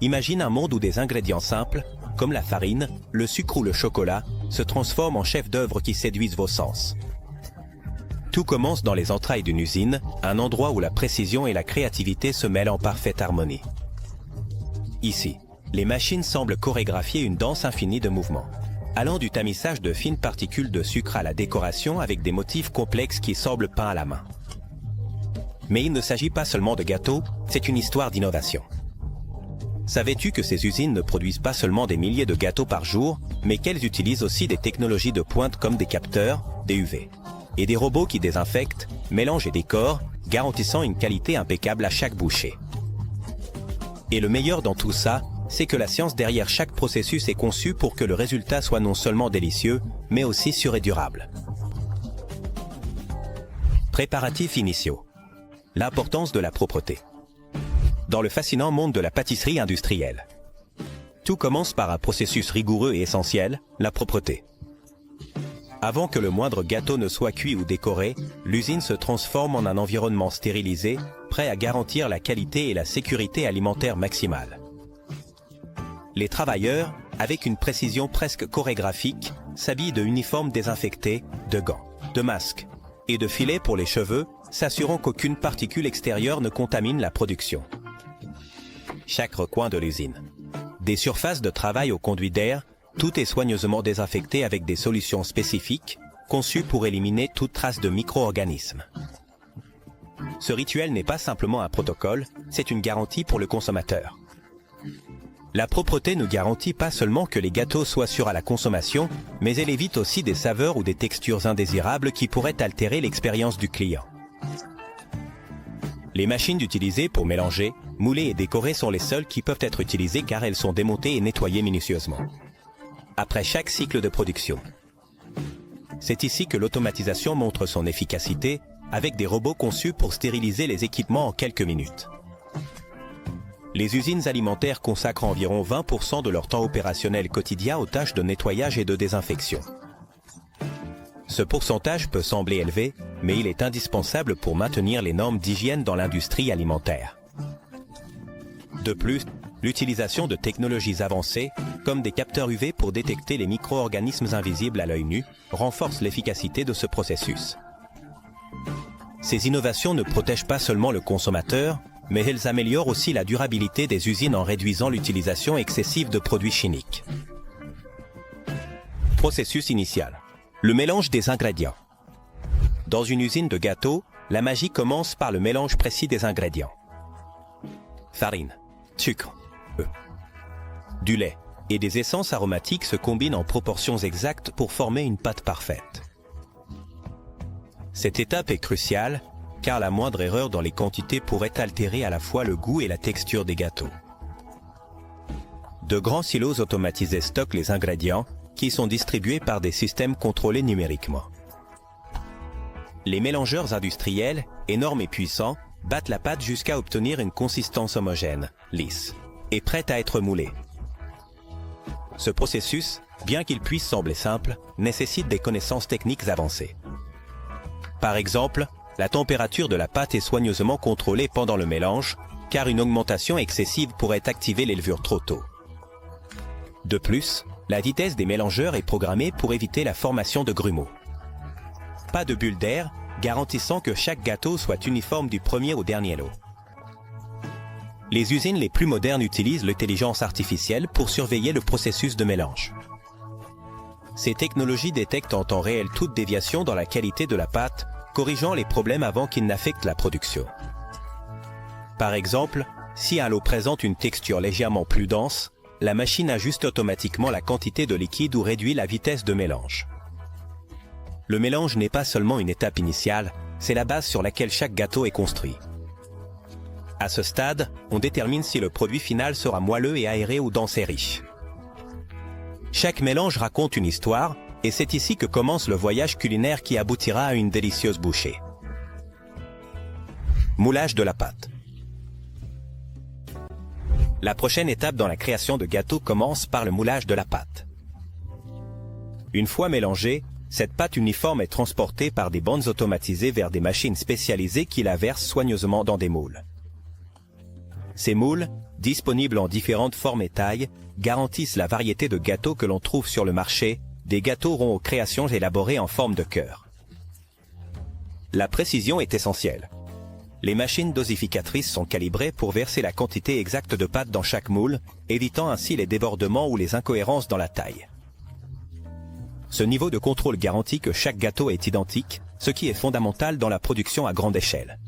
Imagine un monde où des ingrédients simples, comme la farine, le sucre ou le chocolat, se transforment en chefs-d'œuvre qui séduisent vos sens. Tout commence dans les entrailles d'une usine, un endroit où la précision et la créativité se mêlent en parfaite harmonie. Ici, les machines semblent chorégraphier une danse infinie de mouvements, allant du tamissage de fines particules de sucre à la décoration avec des motifs complexes qui semblent peints à la main. Mais il ne s'agit pas seulement de gâteaux, c'est une histoire d'innovation. Savais-tu que ces usines ne produisent pas seulement des milliers de gâteaux par jour, mais qu'elles utilisent aussi des technologies de pointe comme des capteurs, des UV, et des robots qui désinfectent, mélangent et décorent, garantissant une qualité impeccable à chaque bouchée. Et le meilleur dans tout ça, c'est que la science derrière chaque processus est conçue pour que le résultat soit non seulement délicieux, mais aussi sûr et durable. Préparatifs initiaux. L'importance de la propreté. Dans le fascinant monde de la pâtisserie industrielle. Tout commence par un processus rigoureux et essentiel, la propreté. Avant que le moindre gâteau ne soit cuit ou décoré, l'usine se transforme en un environnement stérilisé, prêt à garantir la qualité et la sécurité alimentaire maximale. Les travailleurs, avec une précision presque chorégraphique, s'habillent de uniformes désinfectés, de gants, de masques et de filets pour les cheveux, s'assurant qu'aucune particule extérieure ne contamine la production. Chaque recoin de l'usine. Des surfaces de travail au conduit d'air, tout est soigneusement désinfecté avec des solutions spécifiques, conçues pour éliminer toute trace de micro-organismes. Ce rituel n'est pas simplement un protocole, c'est une garantie pour le consommateur. La propreté ne garantit pas seulement que les gâteaux soient sûrs à la consommation, mais elle évite aussi des saveurs ou des textures indésirables qui pourraient altérer l'expérience du client. Les machines utilisées pour mélanger, mouler et décorer sont les seules qui peuvent être utilisées car elles sont démontées et nettoyées minutieusement. Après chaque cycle de production. C'est ici que l'automatisation montre son efficacité, avec des robots conçus pour stériliser les équipements en quelques minutes. Les usines alimentaires consacrent environ 20% de leur temps opérationnel quotidien aux tâches de nettoyage et de désinfection. Ce pourcentage peut sembler élevé, mais il est indispensable pour maintenir les normes d'hygiène dans l'industrie alimentaire. De plus, l'utilisation de technologies avancées, comme des capteurs UV pour détecter les micro-organismes invisibles à l'œil nu, renforce l'efficacité de ce processus. Ces innovations ne protègent pas seulement le consommateur, mais elles améliorent aussi la durabilité des usines en réduisant l'utilisation excessive de produits chimiques. Processus initial. Le mélange des ingrédients. Dans une usine de gâteaux, la magie commence par le mélange précis des ingrédients. Farine, sucre, œufs, du lait et des essences aromatiques se combinent en proportions exactes pour former une pâte parfaite. Cette étape est cruciale, car la moindre erreur dans les quantités pourrait altérer à la fois le goût et la texture des gâteaux. De grands silos automatisés stockent les ingrédients, qui sont distribués par des systèmes contrôlés numériquement. Les mélangeurs industriels, énormes et puissants, battent la pâte jusqu'à obtenir une consistance homogène, lisse, et prête à être moulée. Ce processus, bien qu'il puisse sembler simple, nécessite des connaissances techniques avancées. Par exemple, la température de la pâte est soigneusement contrôlée pendant le mélange, car une augmentation excessive pourrait activer les levures trop tôt. De plus, la vitesse des mélangeurs est programmée pour éviter la formation de grumeaux. Pas de bulles d'air, garantissant que chaque gâteau soit uniforme du premier au dernier lot. Les usines les plus modernes utilisent l'intelligence artificielle pour surveiller le processus de mélange. Ces technologies détectent en temps réel toute déviation dans la qualité de la pâte, corrigeant les problèmes avant qu'ils n'affectent la production. Par exemple, si un lot présente une texture légèrement plus dense, la machine ajuste automatiquement la quantité de liquide ou réduit la vitesse de mélange. Le mélange n'est pas seulement une étape initiale, c'est la base sur laquelle chaque gâteau est construit. À ce stade, on détermine si le produit final sera moelleux et aéré ou dense et riche. Chaque mélange raconte une histoire, et c'est ici que commence le voyage culinaire qui aboutira à une délicieuse bouchée. Moulage de la pâte. La prochaine étape dans la création de gâteaux commence par le moulage de la pâte. Une fois mélangée, cette pâte uniforme est transportée par des bandes automatisées vers des machines spécialisées qui la versent soigneusement dans des moules. Ces moules, disponibles en différentes formes et tailles, garantissent la variété de gâteaux que l'on trouve sur le marché, des gâteaux ronds aux créations élaborés en forme de cœur. La précision est essentielle. Les machines dosificatrices sont calibrées pour verser la quantité exacte de pâte dans chaque moule, évitant ainsi les débordements ou les incohérences dans la taille. Ce niveau de contrôle garantit que chaque gâteau est identique, ce qui est fondamental dans la production à grande échelle.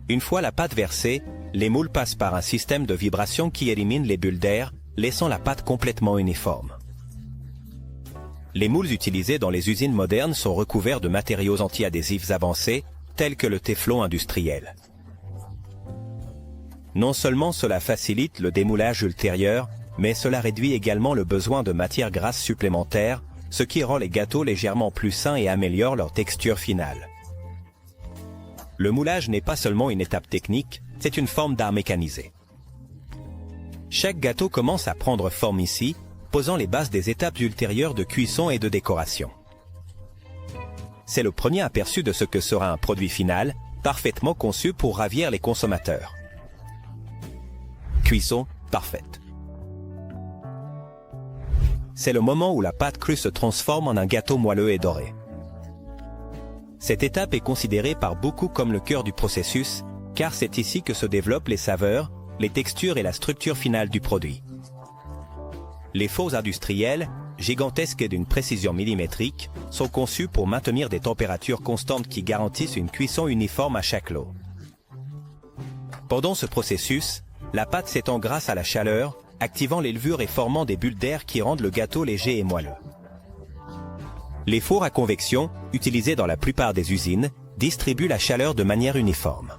Une fois la pâte versée, les moules passent par un système de vibration qui élimine les bulles d'air, laissant la pâte complètement uniforme. Les moules utilisés dans les usines modernes sont recouverts de matériaux anti-adhésifs avancés, tels que le téflon industriel. Non seulement cela facilite le démoulage ultérieur, mais cela réduit également le besoin de matières grasses supplémentaires, ce qui rend les gâteaux légèrement plus sains et améliore leur texture finale. Le moulage n'est pas seulement une étape technique, c'est une forme d'art mécanisé. Chaque gâteau commence à prendre forme ici, posant les bases des étapes ultérieures de cuisson et de décoration. C'est le premier aperçu de ce que sera un produit final, parfaitement conçu pour ravir les consommateurs. Cuisson parfaite. C'est le moment où la pâte crue se transforme en un gâteau moelleux et doré. Cette étape est considérée par beaucoup comme le cœur du processus, car c'est ici que se développent les saveurs, les textures et la structure finale du produit. Les fours industriels, gigantesques et d'une précision millimétrique, sont conçus pour maintenir des températures constantes qui garantissent une cuisson uniforme à chaque lot. Pendant ce processus, la pâte s'étend grâce à la chaleur, activant les levures et formant des bulles d'air qui rendent le gâteau léger et moelleux. Les fours à convection, utilisés dans la plupart des usines, distribuent la chaleur de manière uniforme,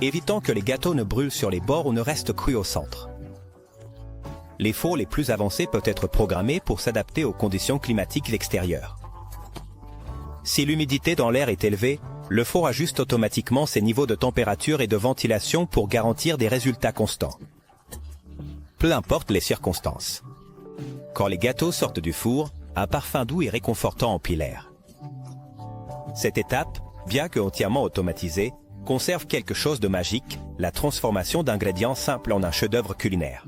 évitant que les gâteaux ne brûlent sur les bords ou ne restent crus au centre. Les fours les plus avancés peuvent être programmés pour s'adapter aux conditions climatiques extérieures. Si l'humidité dans l'air est élevée, le four ajuste automatiquement ses niveaux de température et de ventilation pour garantir des résultats constants. Peu importe les circonstances. Quand les gâteaux sortent du four, un parfum doux et réconfortant emplit l'air. Cette étape, bien que entièrement automatisée, conserve quelque chose de magique, la transformation d'ingrédients simples en un chef-d'œuvre culinaire.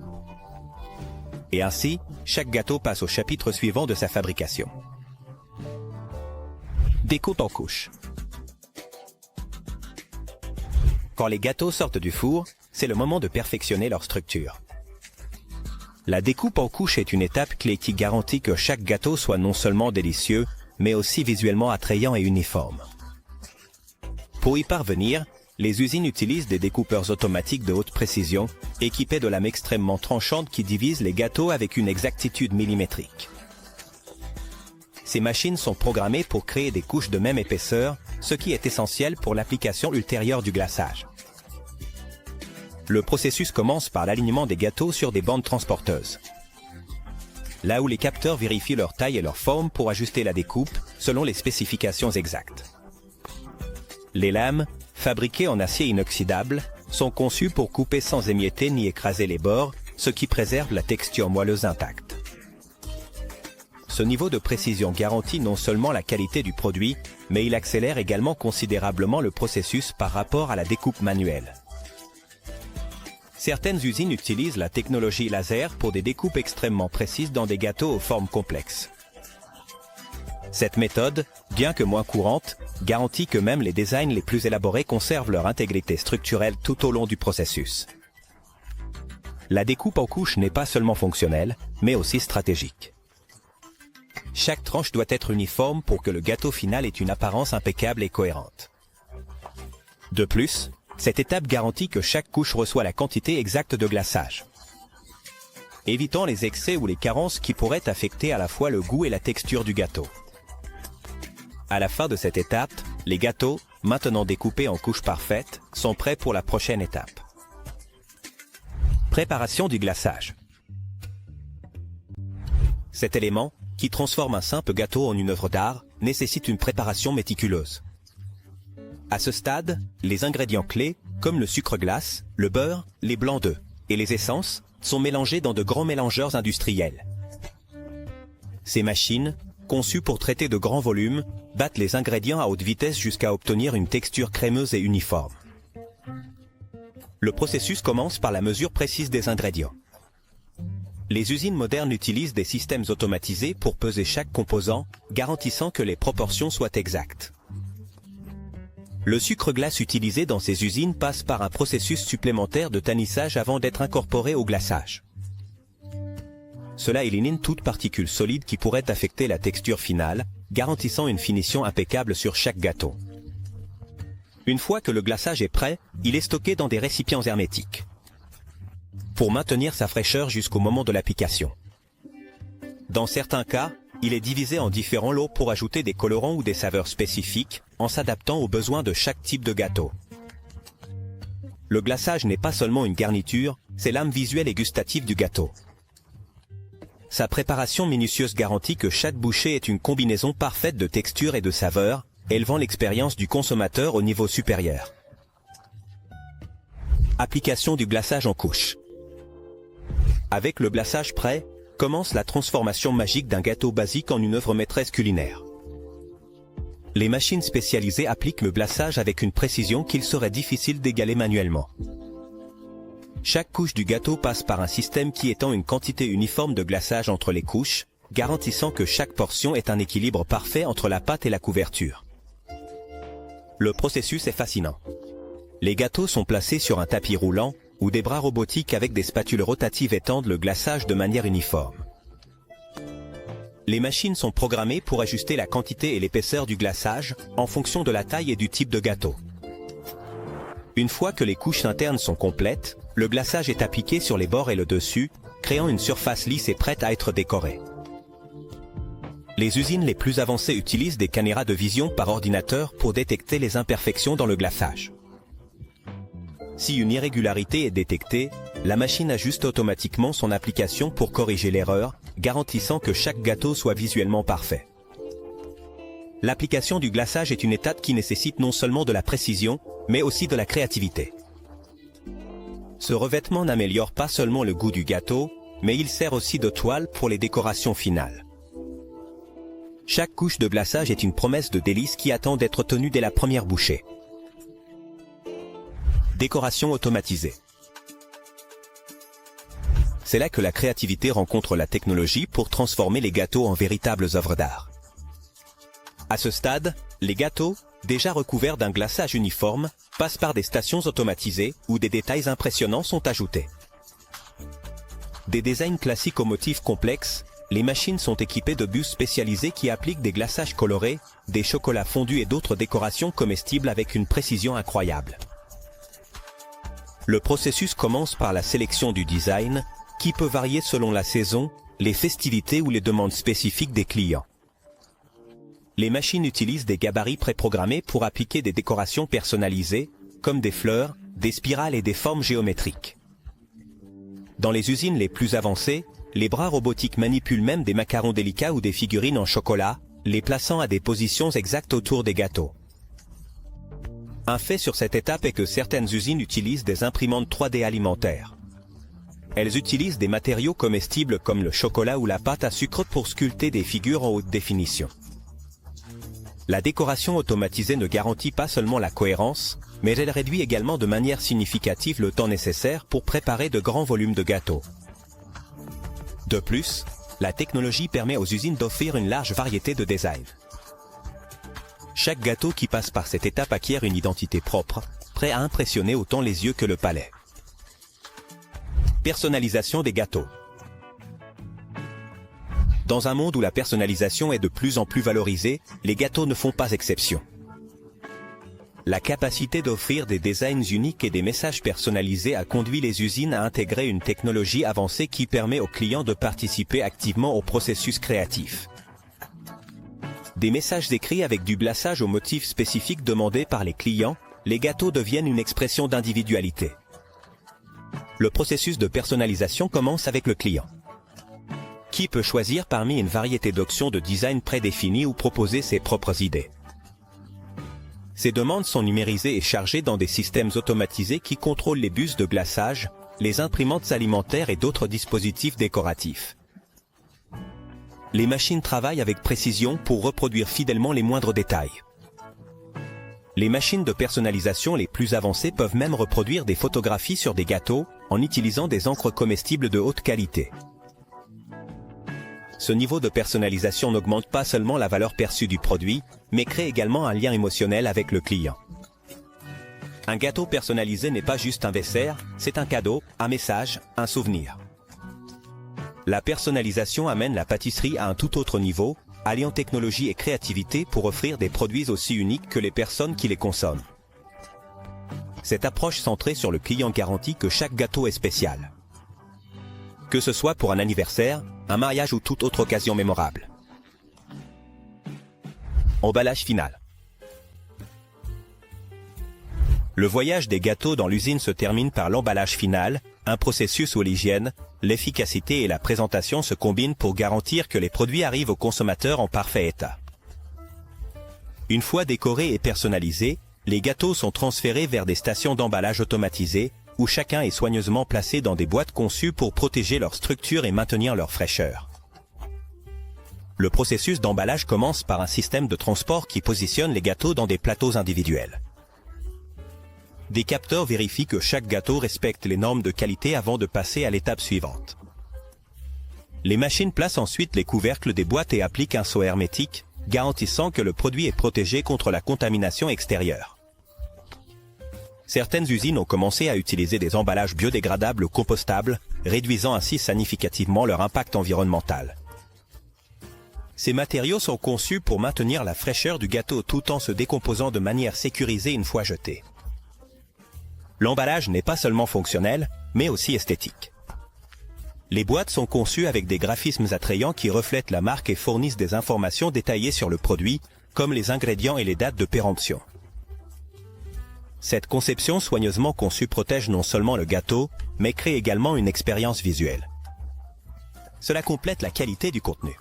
Et ainsi, chaque gâteau passe au chapitre suivant de sa fabrication. Découpe en couches. Quand les gâteaux sortent du four, c'est le moment de perfectionner leur structure. La découpe en couches est une étape clé qui garantit que chaque gâteau soit non seulement délicieux, mais aussi visuellement attrayant et uniforme. Pour y parvenir, les usines utilisent des découpeurs automatiques de haute précision, équipés de lames extrêmement tranchantes qui divisent les gâteaux avec une exactitude millimétrique. Ces machines sont programmées pour créer des couches de même épaisseur, ce qui est essentiel pour l'application ultérieure du glaçage. Le processus commence par l'alignement des gâteaux sur des bandes transporteuses, là où les capteurs vérifient leur taille et leur forme pour ajuster la découpe selon les spécifications exactes. Les lames, fabriquées en acier inoxydable, sont conçues pour couper sans émietter ni écraser les bords, ce qui préserve la texture moelleuse intacte. Ce niveau de précision garantit non seulement la qualité du produit, mais il accélère également considérablement le processus par rapport à la découpe manuelle. Certaines usines utilisent la technologie laser pour des découpes extrêmement précises dans des gâteaux aux formes complexes. Cette méthode, bien que moins courante, garantit que même les designs les plus élaborés conservent leur intégrité structurelle tout au long du processus. La découpe en couches n'est pas seulement fonctionnelle, mais aussi stratégique. Chaque tranche doit être uniforme pour que le gâteau final ait une apparence impeccable et cohérente. De plus, cette étape garantit que chaque couche reçoit la quantité exacte de glaçage, évitant les excès ou les carences qui pourraient affecter à la fois le goût et la texture du gâteau. À la fin de cette étape, les gâteaux, maintenant découpés en couches parfaites, sont prêts pour la prochaine étape. Préparation du glaçage. Cet élément, qui transforme un simple gâteau en une œuvre d'art, nécessite une préparation méticuleuse. À ce stade, les ingrédients clés, comme le sucre glace, le beurre, les blancs d'œufs et les essences, sont mélangés dans de grands mélangeurs industriels. Ces machines, conçues pour traiter de grands volumes, battent les ingrédients à haute vitesse jusqu'à obtenir une texture crémeuse et uniforme. Le processus commence par la mesure précise des ingrédients. Les usines modernes utilisent des systèmes automatisés pour peser chaque composant, garantissant que les proportions soient exactes. Le sucre glace utilisé dans ces usines passe par un processus supplémentaire de tannissage avant d'être incorporé au glaçage. Cela élimine toute particule solide qui pourrait affecter la texture finale, garantissant une finition impeccable sur chaque gâteau. Une fois que le glaçage est prêt, il est stocké dans des récipients hermétiques pour maintenir sa fraîcheur jusqu'au moment de l'application. Dans certains cas, il est divisé en différents lots pour ajouter des colorants ou des saveurs spécifiques, en s'adaptant aux besoins de chaque type de gâteau. Le glaçage n'est pas seulement une garniture, c'est l'âme visuelle et gustative du gâteau. Sa préparation minutieuse garantit que chaque bouchée est une combinaison parfaite de textures et de saveurs, élevant l'expérience du consommateur au niveau supérieur. Application du glaçage en couche. Avec le glaçage prêt, commence la transformation magique d'un gâteau basique en une œuvre maîtresse culinaire. Les machines spécialisées appliquent le glaçage avec une précision qu'il serait difficile d'égaler manuellement. Chaque couche du gâteau passe par un système qui étend une quantité uniforme de glaçage entre les couches, garantissant que chaque portion ait un équilibre parfait entre la pâte et la couverture. Le processus est fascinant. Les gâteaux sont placés sur un tapis roulant, ou des bras robotiques avec des spatules rotatives étendent le glaçage de manière uniforme. Les machines sont programmées pour ajuster la quantité et l'épaisseur du glaçage, en fonction de la taille et du type de gâteau. Une fois que les couches internes sont complètes, le glaçage est appliqué sur les bords et le dessus, créant une surface lisse et prête à être décorée. Les usines les plus avancées utilisent des caméras de vision par ordinateur pour détecter les imperfections dans le glaçage. Si une irrégularité est détectée, la machine ajuste automatiquement son application pour corriger l'erreur, garantissant que chaque gâteau soit visuellement parfait. L'application du glaçage est une étape qui nécessite non seulement de la précision, mais aussi de la créativité. Ce revêtement n'améliore pas seulement le goût du gâteau, mais il sert aussi de toile pour les décorations finales. Chaque couche de glaçage est une promesse de délice qui attend d'être tenue dès la première bouchée. Décoration automatisée. C'est là que la créativité rencontre la technologie pour transformer les gâteaux en véritables œuvres d'art. À ce stade, les gâteaux, déjà recouverts d'un glaçage uniforme, passent par des stations automatisées où des détails impressionnants sont ajoutés. Des designs classiques aux motifs complexes, les machines sont équipées de bus spécialisés qui appliquent des glaçages colorés, des chocolats fondus et d'autres décorations comestibles avec une précision incroyable. Le processus commence par la sélection du design, qui peut varier selon la saison, les festivités ou les demandes spécifiques des clients. Les machines utilisent des gabarits préprogrammés pour appliquer des décorations personnalisées, comme des fleurs, des spirales et des formes géométriques. Dans les usines les plus avancées, les bras robotiques manipulent même des macarons délicats ou des figurines en chocolat, les plaçant à des positions exactes autour des gâteaux. Un fait sur cette étape est que certaines usines utilisent des imprimantes 3D alimentaires. Elles utilisent des matériaux comestibles comme le chocolat ou la pâte à sucre pour sculpter des figures en haute définition. La décoration automatisée ne garantit pas seulement la cohérence, mais elle réduit également de manière significative le temps nécessaire pour préparer de grands volumes de gâteaux. De plus, la technologie permet aux usines d'offrir une large variété de designs. Chaque gâteau qui passe par cette étape acquiert une identité propre, prêt à impressionner autant les yeux que le palais. Personnalisation des gâteaux. Dans un monde où la personnalisation est de plus en plus valorisée, les gâteaux ne font pas exception. La capacité d'offrir des designs uniques et des messages personnalisés a conduit les usines à intégrer une technologie avancée qui permet aux clients de participer activement au processus créatif. Des messages écrits avec du glaçage aux motifs spécifiques demandés par les clients, les gâteaux deviennent une expression d'individualité. Le processus de personnalisation commence avec le client, qui peut choisir parmi une variété d'options de design prédéfinies ou proposer ses propres idées. Ces demandes sont numérisées et chargées dans des systèmes automatisés qui contrôlent les bus de glaçage, les imprimantes alimentaires et d'autres dispositifs décoratifs. Les machines travaillent avec précision pour reproduire fidèlement les moindres détails. Les machines de personnalisation les plus avancées peuvent même reproduire des photographies sur des gâteaux en utilisant des encres comestibles de haute qualité. Ce niveau de personnalisation n'augmente pas seulement la valeur perçue du produit, mais crée également un lien émotionnel avec le client. Un gâteau personnalisé n'est pas juste un dessert, c'est un cadeau, un message, un souvenir. La personnalisation amène la pâtisserie à un tout autre niveau, alliant technologie et créativité pour offrir des produits aussi uniques que les personnes qui les consomment. Cette approche centrée sur le client garantit que chaque gâteau est spécial. Que ce soit pour un anniversaire, un mariage ou toute autre occasion mémorable. Emballage final. Le voyage des gâteaux dans l'usine se termine par l'emballage final, un processus où l'hygiène, l'efficacité et la présentation se combinent pour garantir que les produits arrivent aux consommateurs en parfait état. Une fois décorés et personnalisés, les gâteaux sont transférés vers des stations d'emballage automatisées, où chacun est soigneusement placé dans des boîtes conçues pour protéger leur structure et maintenir leur fraîcheur. Le processus d'emballage commence par un système de transport qui positionne les gâteaux dans des plateaux individuels. Des capteurs vérifient que chaque gâteau respecte les normes de qualité avant de passer à l'étape suivante. Les machines placent ensuite les couvercles des boîtes et appliquent un seau hermétique, garantissant que le produit est protégé contre la contamination extérieure. Certaines usines ont commencé à utiliser des emballages biodégradables ou compostables, réduisant ainsi significativement leur impact environnemental. Ces matériaux sont conçus pour maintenir la fraîcheur du gâteau tout en se décomposant de manière sécurisée une fois jeté. L'emballage n'est pas seulement fonctionnel, mais aussi esthétique. Les boîtes sont conçues avec des graphismes attrayants qui reflètent la marque et fournissent des informations détaillées sur le produit, comme les ingrédients et les dates de péremption. Cette conception soigneusement conçue protège non seulement le gâteau, mais crée également une expérience visuelle. Cela complète la qualité du contenu.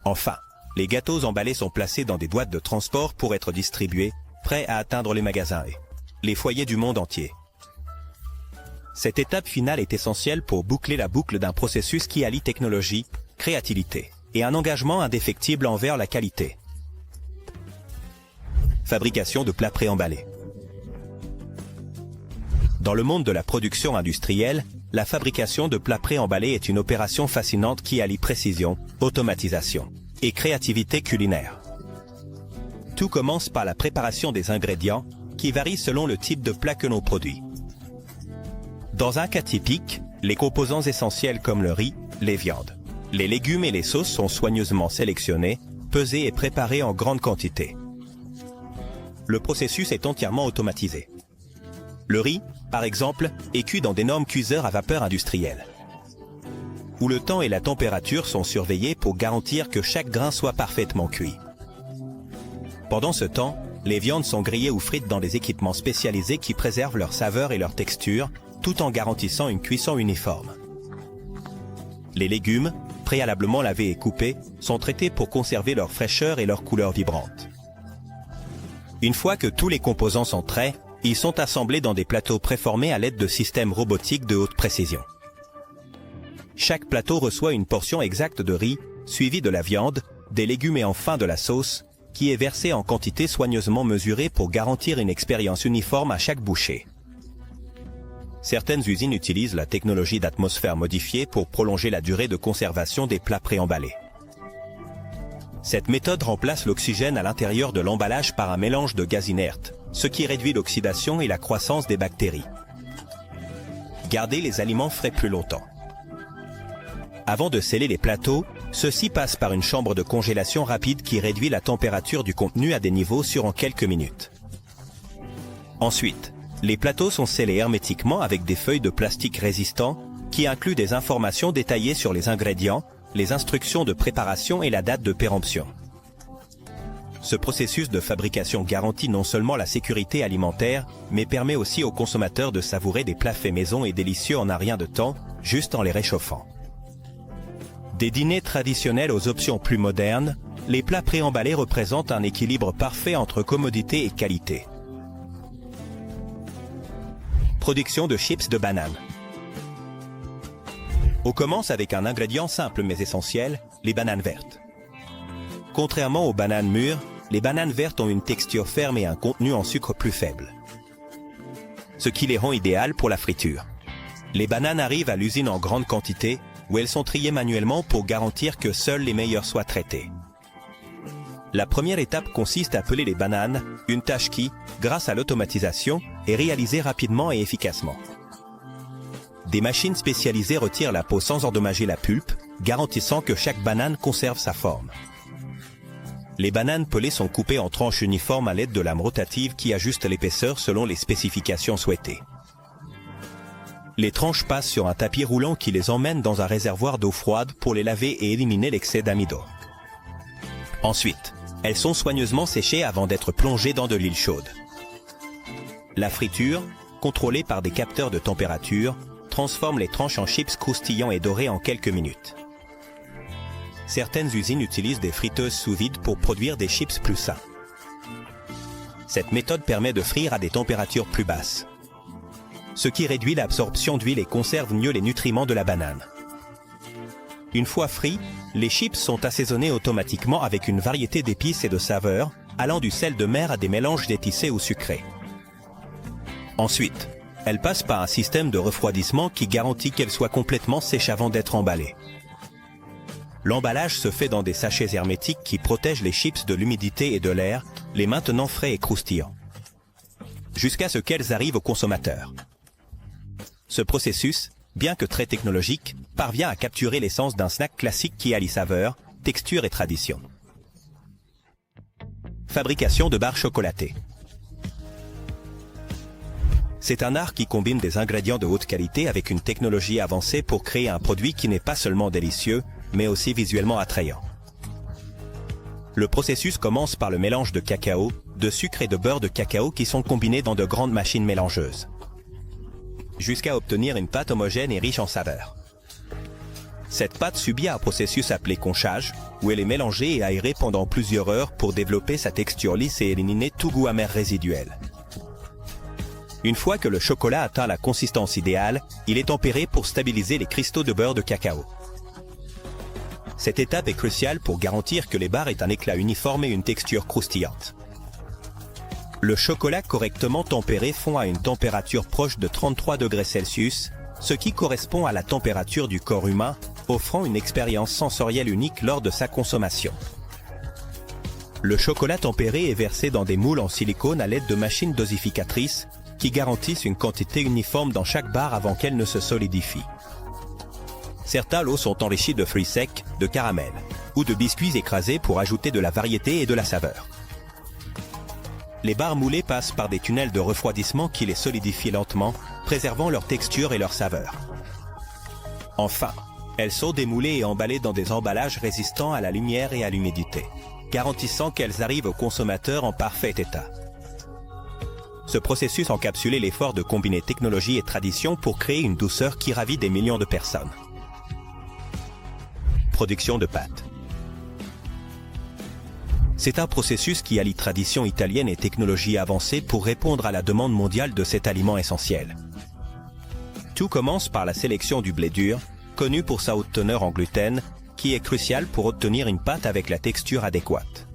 Enfin, les gâteaux emballés sont placés dans des boîtes de transport pour être distribués, prêts à atteindre les magasins et les foyers du monde entier. Cette étape finale est essentielle pour boucler la boucle d'un processus qui allie technologie, créativité et un engagement indéfectible envers la qualité. Fabrication de plats préemballés. Dans le monde de la production industrielle, la fabrication de plats préemballés est une opération fascinante qui allie précision, automatisation et créativité culinaire. Tout commence par la préparation des ingrédients, qui varient selon le type de plat que l'on produit. Dans un cas typique, les composants essentiels comme le riz, les viandes, les légumes et les sauces sont soigneusement sélectionnés, pesés et préparés en grande quantité. Le processus est entièrement automatisé. Le riz, par exemple, est cuit dans d'énormes cuiseurs à vapeur industrielle, où le temps et la température sont surveillés pour garantir que chaque grain soit parfaitement cuit. Pendant ce temps, les viandes sont grillées ou frites dans des équipements spécialisés qui préservent leur saveur et leur texture, tout en garantissant une cuisson uniforme. Les légumes, préalablement lavés et coupés, sont traités pour conserver leur fraîcheur et leur couleur vibrante. Une fois que tous les composants sont traits, ils sont assemblés dans des plateaux préformés à l'aide de systèmes robotiques de haute précision. Chaque plateau reçoit une portion exacte de riz, suivie de la viande, des légumes et enfin de la sauce, qui est versée en quantité soigneusement mesurée pour garantir une expérience uniforme à chaque bouchée. Certaines usines utilisent la technologie d'atmosphère modifiée pour prolonger la durée de conservation des plats préemballés. Cette méthode remplace l'oxygène à l'intérieur de l'emballage par un mélange de gaz inertes, ce qui réduit l'oxydation et la croissance des bactéries. Gardez les aliments frais plus longtemps. Avant de sceller les plateaux, ceux-ci passent par une chambre de congélation rapide qui réduit la température du contenu à des niveaux sûrs en quelques minutes. Ensuite, les plateaux sont scellés hermétiquement avec des feuilles de plastique résistants qui incluent des informations détaillées sur les ingrédients, les instructions de préparation et la date de péremption. Ce processus de fabrication garantit non seulement la sécurité alimentaire, mais permet aussi aux consommateurs de savourer des plats faits maison et délicieux en un rien de temps, juste en les réchauffant. Des dîners traditionnels aux options plus modernes, les plats préemballés représentent un équilibre parfait entre commodité et qualité. Production de chips de banane. On commence avec un ingrédient simple mais essentiel, les bananes vertes. Contrairement aux bananes mûres, les bananes vertes ont une texture ferme et un contenu en sucre plus faible, ce qui les rend idéales pour la friture. Les bananes arrivent à l'usine en grande quantité, où elles sont triées manuellement pour garantir que seules les meilleures soient traitées. La première étape consiste à peler les bananes, une tâche qui, grâce à l'automatisation, est réalisée rapidement et efficacement. Des machines spécialisées retirent la peau sans endommager la pulpe, garantissant que chaque banane conserve sa forme. Les bananes pelées sont coupées en tranches uniformes à l'aide de lames rotatives qui ajustent l'épaisseur selon les spécifications souhaitées. Les tranches passent sur un tapis roulant qui les emmène dans un réservoir d'eau froide pour les laver et éliminer l'excès d'amidon. Ensuite, elles sont soigneusement séchées avant d'être plongées dans de l'huile chaude. La friture, contrôlée par des capteurs de température, transforme les tranches en chips croustillants et dorés en quelques minutes. Certaines usines utilisent des friteuses sous vide pour produire des chips plus sains. Cette méthode permet de frire à des températures plus basses, ce qui réduit l'absorption d'huile et conserve mieux les nutriments de la banane. Une fois frits, les chips sont assaisonnés automatiquement avec une variété d'épices et de saveurs, allant du sel de mer à des mélanges d'étissés ou sucrés. Ensuite, elles passent par un système de refroidissement qui garantit qu'elles soient complètement sèches avant d'être emballées. L'emballage se fait dans des sachets hermétiques qui protègent les chips de l'humidité et de l'air, les maintenant frais et croustillants, jusqu'à ce qu'elles arrivent au consommateur. Ce processus, bien que très technologique, parvient à capturer l'essence d'un snack classique qui allie saveur, texture et tradition. Fabrication de barres chocolatées. C'est un art qui combine des ingrédients de haute qualité avec une technologie avancée pour créer un produit qui n'est pas seulement délicieux, mais aussi visuellement attrayant. Le processus commence par le mélange de cacao, de sucre et de beurre de cacao qui sont combinés dans de grandes machines mélangeuses, jusqu'à obtenir une pâte homogène et riche en saveurs. Cette pâte subit un processus appelé conchage, où elle est mélangée et aérée pendant plusieurs heures pour développer sa texture lisse et éliminer tout goût amer résiduel. Une fois que le chocolat atteint la consistance idéale, il est tempéré pour stabiliser les cristaux de beurre de cacao. Cette étape est cruciale pour garantir que les barres aient un éclat uniforme et une texture croustillante. Le chocolat correctement tempéré fond à une température proche de 33 degrés Celsius, ce qui correspond à la température du corps humain, offrant une expérience sensorielle unique lors de sa consommation. Le chocolat tempéré est versé dans des moules en silicone à l'aide de machines dosificatrices qui garantissent une quantité uniforme dans chaque barre avant qu'elle ne se solidifie. Certains lots sont enrichis de fruits secs, de caramel ou de biscuits écrasés pour ajouter de la variété et de la saveur. Les barres moulées passent par des tunnels de refroidissement qui les solidifient lentement, préservant leur texture et leur saveur. Enfin, elles sont démoulées et emballées dans des emballages résistants à la lumière et à l'humidité, garantissant qu'elles arrivent au consommateur en parfait état. Ce processus encapsulait l'effort de combiner technologie et tradition pour créer une douceur qui ravit des millions de personnes. Production de pâtes. C'est un processus qui allie tradition italienne et technologie avancée pour répondre à la demande mondiale de cet aliment essentiel. Tout commence par la sélection du blé dur, connu pour sa haute teneur en gluten, qui est crucial pour obtenir une pâte avec la texture adéquate.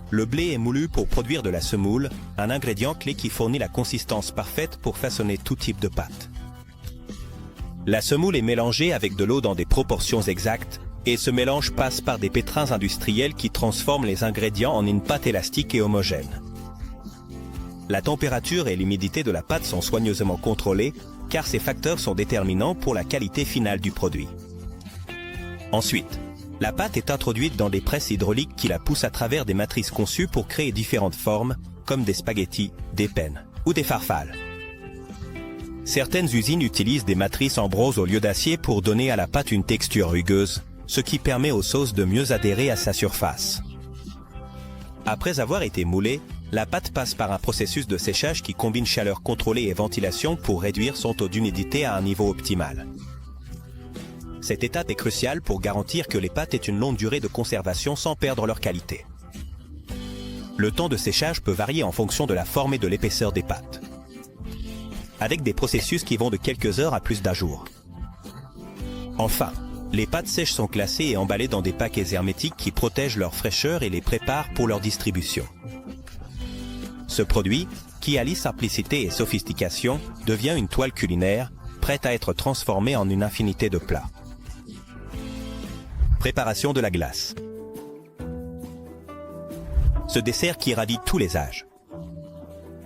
Le blé est moulu pour produire de la semoule, un ingrédient clé qui fournit la consistance parfaite pour façonner tout type de pâte. La semoule est mélangée avec de l'eau dans des proportions exactes, et ce mélange passe par des pétrins industriels qui transforment les ingrédients en une pâte élastique et homogène. La température et l'humidité de la pâte sont soigneusement contrôlées, car ces facteurs sont déterminants pour la qualité finale du produit. Ensuite, la pâte est introduite dans des presses hydrauliques qui la poussent à travers des matrices conçues pour créer différentes formes, comme des spaghettis, des pennes ou des farfales. Certaines usines utilisent des matrices en bronze au lieu d'acier pour donner à la pâte une texture rugueuse, ce qui permet aux sauces de mieux adhérer à sa surface. Après avoir été moulée, la pâte passe par un processus de séchage qui combine chaleur contrôlée et ventilation pour réduire son taux d'humidité à un niveau optimal. Cette étape est cruciale pour garantir que les pâtes aient une longue durée de conservation sans perdre leur qualité. Le temps de séchage peut varier en fonction de la forme et de l'épaisseur des pâtes, avec des processus qui vont de quelques heures à plus d'un jour. Enfin, Les pâtes sèches sont classées et emballées dans des paquets hermétiques qui protègent leur fraîcheur et les préparent pour leur distribution. Ce produit, qui allie simplicité et sophistication, devient une toile culinaire, prête à être transformée en une infinité de plats. Préparation de la glace. Ce dessert qui ravit tous les âges.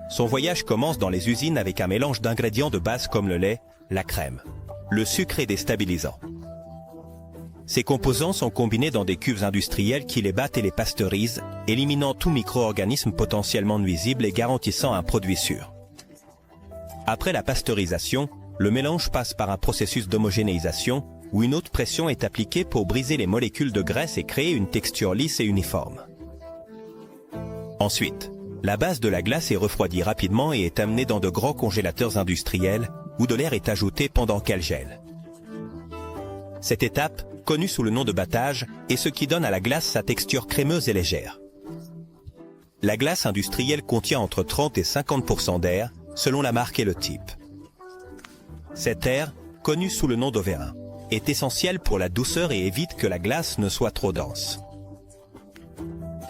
Son voyage commence dans les usines avec un mélange d'ingrédients de base comme le lait, la crème, le sucre et des stabilisants. Ces composants sont combinés dans des cuves industrielles qui les battent et les pasteurisent, éliminant tout micro-organisme potentiellement nuisible et garantissant un produit sûr. Après la pasteurisation, le mélange passe par un processus d'homogénéisation où une haute pression est appliquée pour briser les molécules de graisse et créer une texture lisse et uniforme. Ensuite, la base de la glace est refroidie rapidement et est amenée dans de grands congélateurs industriels où de l'air est ajouté pendant qu'elle gèle. Cette étape, connue sous le nom de battage, est ce qui donne à la glace sa texture crémeuse et légère. La glace industrielle contient entre 30 et 50% d'air, selon la marque et le type. Cet air, connu sous le nom d'ovérin, est essentiel pour la douceur et évite que la glace ne soit trop dense.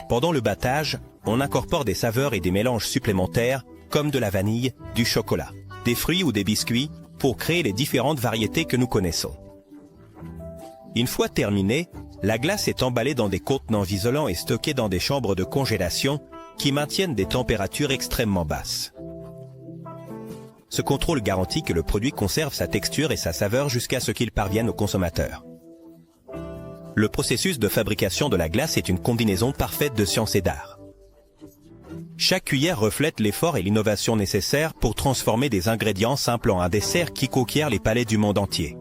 Pendant le battage, on incorpore des saveurs et des mélanges supplémentaires, comme de la vanille, du chocolat, des fruits ou des biscuits, pour créer les différentes variétés que nous connaissons. Une fois terminée, la glace est emballée dans des contenants isolants et stockée dans des chambres de congélation qui maintiennent des températures extrêmement basses. Ce contrôle garantit que le produit conserve sa texture et sa saveur jusqu'à ce qu'il parvienne au consommateur. Le processus de fabrication de la glace est une combinaison parfaite de science et d'art. Chaque cuillère reflète l'effort et l'innovation nécessaires pour transformer des ingrédients simples en un dessert qui conquiert les palais du monde entier.